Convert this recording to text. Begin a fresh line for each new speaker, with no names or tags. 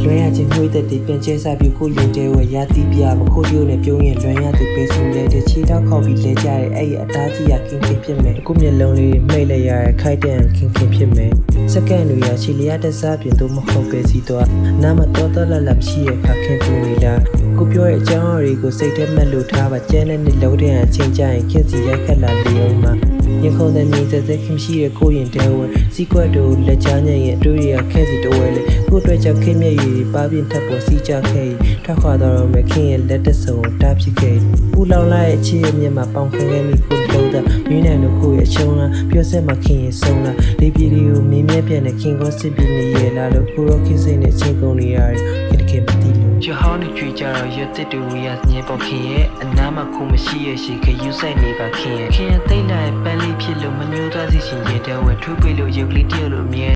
လွယ်ရချင်းနှွေးတဲ့ဒီပြန်ကျဲစားပြီးကိုရင်တဲဝဲရတိပြမခိုးပြိုးနဲ့ပြုံးရင်လွယ်ရသူပဲစုလဲတဲ့ချီတော့ခေါက်ပြီးလဲကြတဲ့အဲ့အသားကြီးရခင်းခင်းဖြစ်မယ်အခုမျက်လုံးလေးမှိတ်လိုက်ရတဲ့ခိုက်တဲ့ခင်းခင်းဖြစ်မယ်စက္ကန့်တွေရချီလျားတဲ့စားပြင်တော့မဟုတ်ပဲစီတော့နာမတော်တော်လတ်ရှိရခခင်းပူနေလားကိုပြောတဲ့အကြောင်းအရာတွေကိုစိတ်ထဲမှတ်လို့ထားပါကျဲတဲ့နှစ်လုံးတဲ့အချိန်ကျရင်ခင်းစီရိုက်ခတ်လာလေအောင်မှာရင်ခုန်တဲ့မြေသက်သက်ခင်ရှိတဲ့ကိုရင်တဲဝဲစီကွက်တို့လက်ချားညံ့ရဲ့အတွေ့ရခဲစီတဝဲလေကိုအတွက်ကြောင့်ခင်းမြက်ရည်ပါပြင်းထပ်ပေါ်စီကြခဲ့ထွက်ခွာတော့မယ်ခင်းရဲ့လက်တဆုံတားဖြစ်ခဲ့ပူလောင်လိုက်အခြေအမြင့်မှာပေါင်ခံခဲ့မိကိုလုံးတဲ့မင်းနိုင်တို့ကိုရဲ့အချုံလားပြောဆက်မှာခင်းရဲ့ဆုံးလားလေးပြည်တွေကိုမင်းမြက်ပြန်တဲ့ခင်းကိုစစ်ပြီးနေရလားလို့ကိုရောခင်းစိတ်နဲ့ချင်းကုန်နေရတယ်ခင်မတီးလို့ချဟောင်းနေကြွေကြတော့ရတဲ့တူရညေပေါ်ခင်းရဲ့အနားမှာခုမရှိရဲ့ရှိခယူဆိုင်နေပါခင်းရဲ့သိမ့်လိုက်ပန်းလေးဖြစ်လို့မညှိုးသားစီရှင်ရဲ့တဲဝဲထူးပေးလို့ရုပ်လေးတယောက်လိုမြဲ